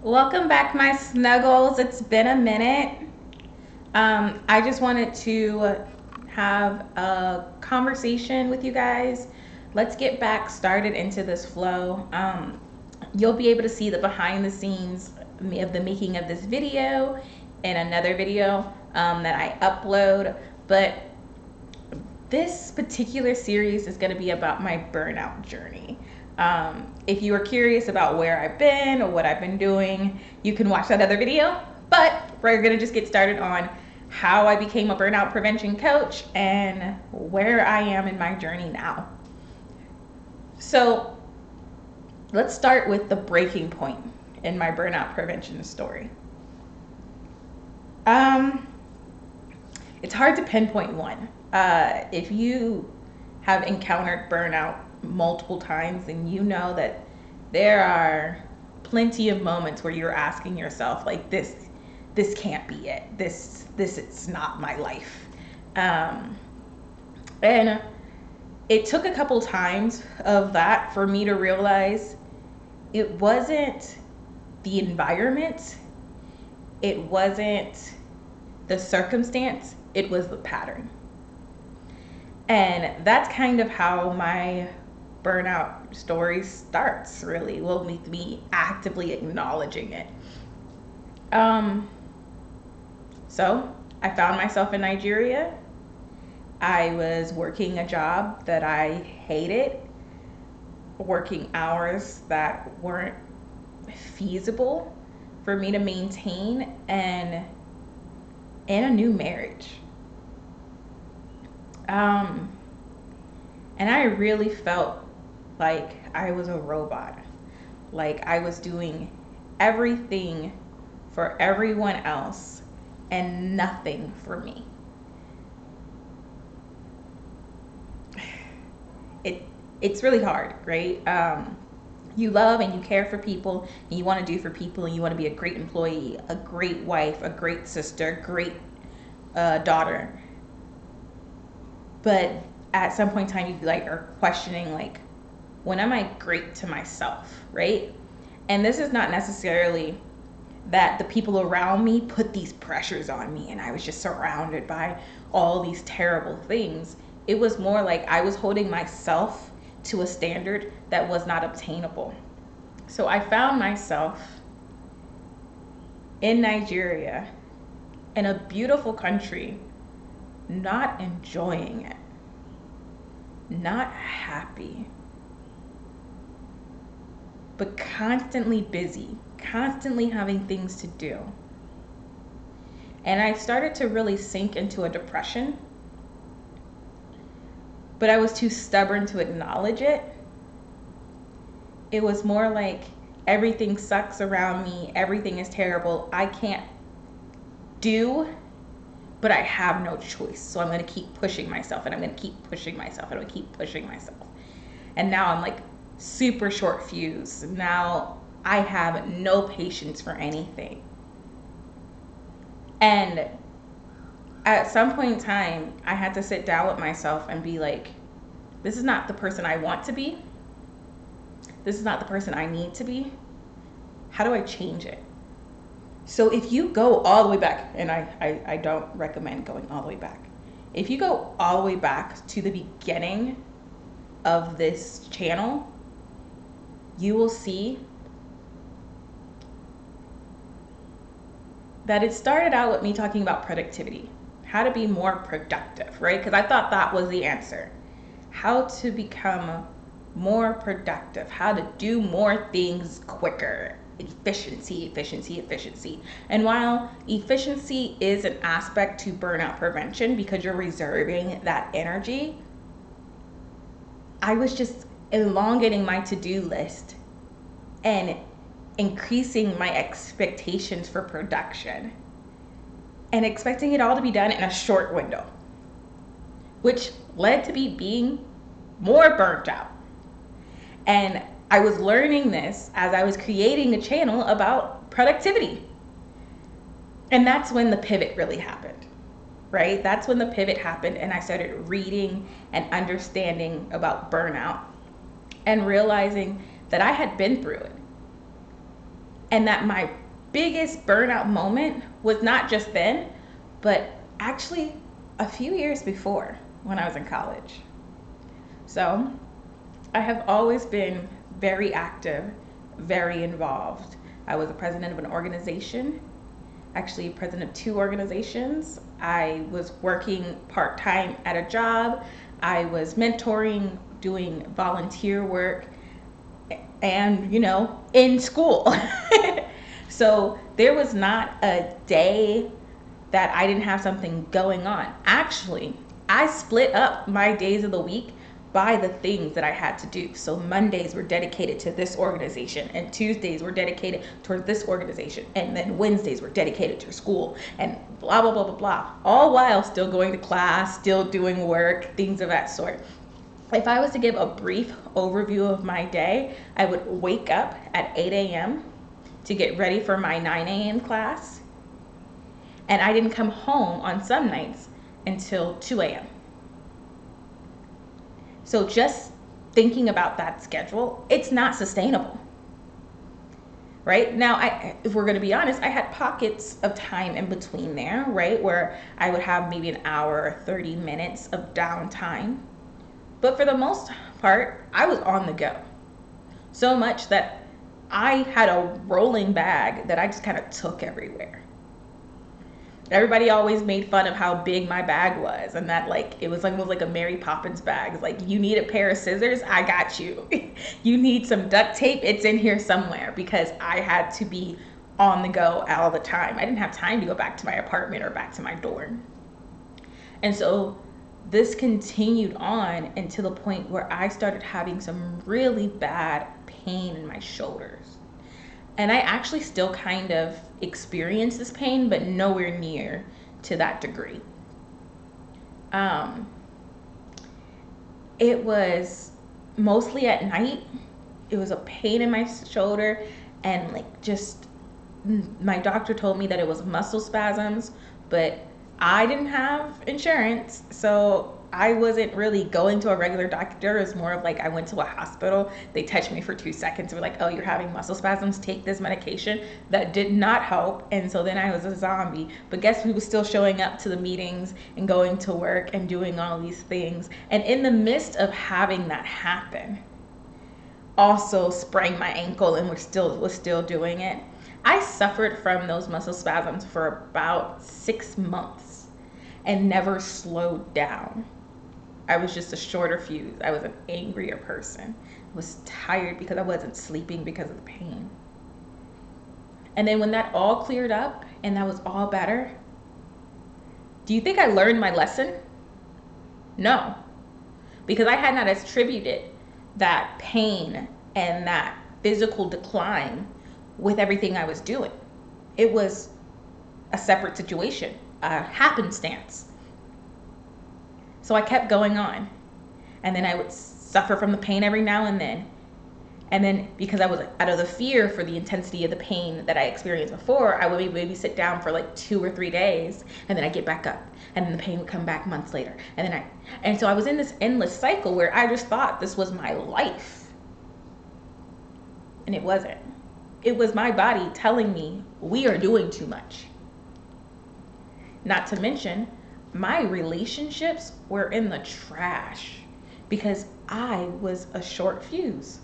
Welcome back, my snuggles. It's been a minute. I just wanted to have a conversation with you guys. Let's get back started into this flow. You'll be able to see the behind the scenes of the making of this video in another video that I upload. But this particular series is going to be about my burnout journey. If you are curious about where I've been or what I've been doing, you can watch that other video. But we're going to just get started on how I became a burnout prevention coach and where I am in my journey now. So let's start with the breaking point in my burnout prevention story. It's hard to pinpoint one. If you have encountered burnout multiple times, and you know that there are plenty of moments where you're asking yourself, like, this can't be it. This is not my life. And it took a couple times of that for me to realize it wasn't the environment, it wasn't the circumstance, it was the pattern. And that's kind of how my burnout story starts, really. Well, with me actively acknowledging it. So I found myself in Nigeria. I was working a job that I hated, working hours that weren't feasible for me to maintain, and in a new marriage. And I really felt like I was a robot. Like I was doing everything for everyone else and nothing for me. It's really hard, right? You love and you care for people, and you want to do for people, and you want to be a great employee, a great wife, a great sister, great daughter. But at some point in time, you are questioning, like, when am I great to myself, right? And this is not necessarily that the people around me put these pressures on me and I was just surrounded by all these terrible things. It was more like I was holding myself to a standard that was not obtainable. So I found myself in Nigeria, in a beautiful country, not enjoying it, not happy, but constantly busy, constantly having things to do. And I started to really sink into a depression, but I was too stubborn to acknowledge it. It was more like everything sucks around me, everything is terrible, I can't do, but I have no choice. So I'm going to keep pushing myself, and I'm going to keep pushing myself, and I'm going to keep pushing myself. And now I'm like super short fuse. Now I have no patience for anything. And at some point in time, I had to sit down with myself and be like, this is not the person I want to be. This is not the person I need to be. How do I change it? So if you go all the way back, and I don't recommend going all the way back. If you go all the way back to the beginning of this channel, you will see that it started out with me talking about productivity, how to be more productive, right? Because I thought that was the answer. How to become more productive, how to do more things quicker. Efficiency, efficiency, efficiency. And while efficiency is an aspect to burnout prevention because you're reserving that energy, I was just elongating my to-do list and increasing my expectations for production and expecting it all to be done in a short window, which led to me being more burnt out. And I was learning this as I was creating a channel about productivity. And that's when the pivot really happened, right? That's when the pivot happened, and I started reading and understanding about burnout and realizing that I had been through it. And that my biggest burnout moment was not just then, but actually a few years before when I was in college. So I have always been very active, very involved. I was the president of an organization, actually president of 2 organizations. I was working part-time at a job. I was mentoring, doing volunteer work, and, in school. So there was not a day that I didn't have something going on. Actually, I split up my days of the week by the things that I had to do. So Mondays were dedicated to this organization, and Tuesdays were dedicated towards this organization, and then Wednesdays were dedicated to school, and blah, blah, blah, blah, blah. All while still going to class, still doing work, things of that sort. If I was to give a brief overview of my day, I would wake up at 8 a.m. to get ready for my 9 a.m. class. And I didn't come home on some nights until 2 a.m. So just thinking about that schedule, it's not sustainable. Right? Now, if we're going to be honest, I had pockets of time in between there, right? Where I would have maybe an hour or 30 minutes of downtime. But for the most part, I was on the go. So much that I had a rolling bag that I just kind of took everywhere. Everybody always made fun of how big my bag was, and that it was almost like a Mary Poppins bag. It's like, you need a pair of scissors, I got you. You need some duct tape, it's in here somewhere, because I had to be on the go all the time. I didn't have time to go back to my apartment or back to my dorm. And so this continued on until the point where I started having some really bad pain in my shoulders. And I actually still kind of experience this pain, but nowhere near to that degree. It was mostly at night. It was a pain in my shoulder, and just my doctor told me that it was muscle spasms, but I didn't have insurance, so I wasn't really going to a regular doctor. It was more of I went to a hospital. They touched me for 2 seconds. They were like, oh, you're having muscle spasms. Take this medication. That did not help. And so then I was a zombie. But guess who was still showing up to the meetings and going to work and doing all these things? And in the midst of having that happen, also sprained my ankle and was still doing it. I suffered from those muscle spasms for about 6 months and never slowed down. I was just a shorter fuse. I was an angrier person. I was tired because I wasn't sleeping because of the pain. And then when that all cleared up and that was all better, do you think I learned my lesson? No, because I had not attributed that pain and that physical decline with everything I was doing. It was a separate situation, a happenstance. So I kept going on, and then I would suffer from the pain every now and then. And then because I was out of the fear for the intensity of the pain that I experienced before, I would maybe sit down for 2 or 3 days, and then I'd get back up, and then the pain would come back months later. And so I was in this endless cycle where I just thought this was my life. And it wasn't. It was my body telling me we are doing too much. Not to mention, my relationships were in the trash because I was a short fuse.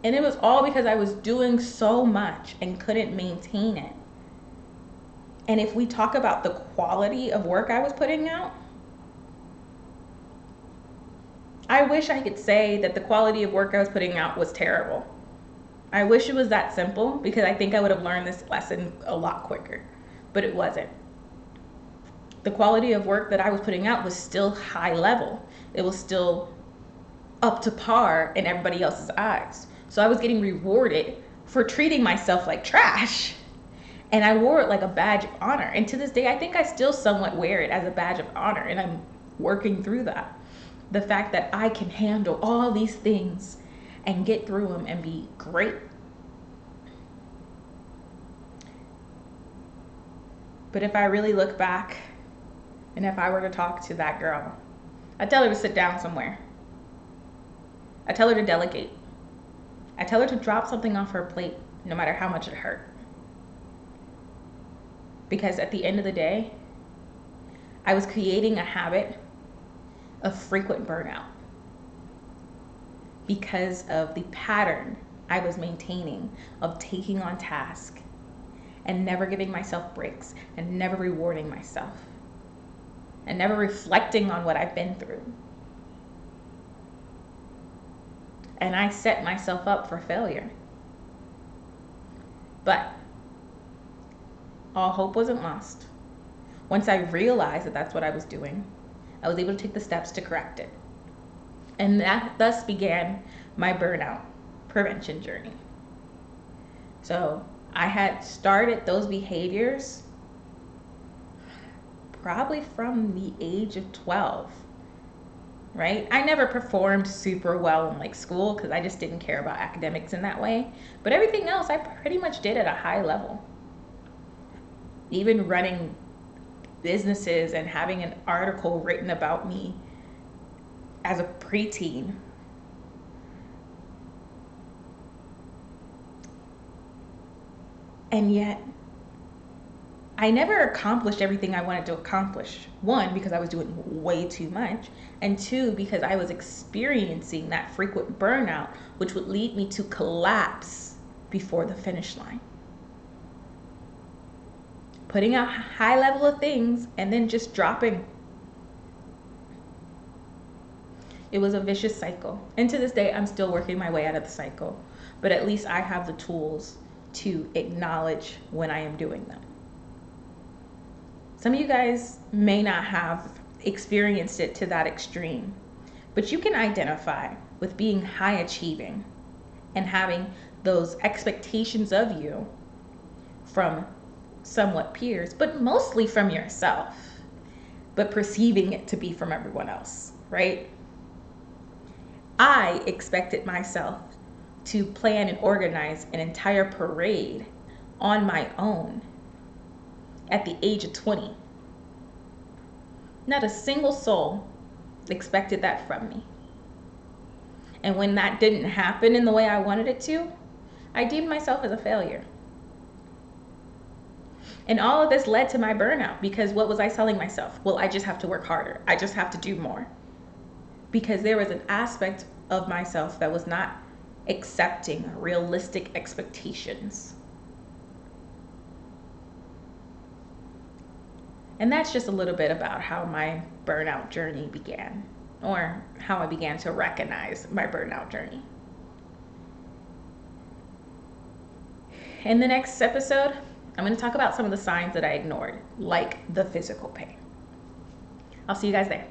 And it was all because I was doing so much and couldn't maintain it. And if we talk about the quality of work I was putting out, I wish I could say that the quality of work I was putting out was terrible. I wish it was that simple, because I think I would have learned this lesson a lot quicker, but it wasn't. The quality of work that I was putting out was still high level. It was still up to par in everybody else's eyes. So I was getting rewarded for treating myself like trash. And I wore it like a badge of honor. And to this day, I think I still somewhat wear it as a badge of honor. And I'm working through that. The fact that I can handle all these things and get through them and be great. But if I really look back, and if I were to talk to that girl, I'd tell her to sit down somewhere. I'd tell her to delegate. I'd tell her to drop something off her plate no matter how much it hurt. Because at the end of the day, I was creating a habit of frequent burnout because of the pattern I was maintaining of taking on tasks and never giving myself breaks and never rewarding myself and never reflecting on what I've been through. And I set myself up for failure. But all hope wasn't lost. Once I realized that that's what I was doing, I was able to take the steps to correct it. And that thus began my burnout prevention journey. So I had started those behaviors probably from the age of 12, right? I never performed super well in like school because I just didn't care about academics in that way. But everything else I pretty much did at a high level. Even running businesses and having an article written about me as a preteen. And yet, I never accomplished everything I wanted to accomplish. One, because I was doing way too much. And two, because I was experiencing that frequent burnout, which would lead me to collapse before the finish line. Putting out a high level of things and then just dropping. It was a vicious cycle. And to this day, I'm still working my way out of the cycle. But at least I have the tools to acknowledge when I am doing them. Some of you guys may not have experienced it to that extreme, but you can identify with being high achieving and having those expectations of you from somewhat peers, but mostly from yourself, but perceiving it to be from everyone else, right? I expected myself to plan and organize an entire parade on my own at the age of 20. Not a single soul expected that from me. And when that didn't happen in the way I wanted it to, I deemed myself as a failure. And all of this led to my burnout because what was I telling myself? Well, I just have to work harder. I just have to do more. Because there was an aspect of myself that was not accepting realistic expectations. And that's just a little bit about how my burnout journey began, or how I began to recognize my burnout journey. In the next episode, I'm going to talk about some of the signs that I ignored, like the physical pain. I'll see you guys there.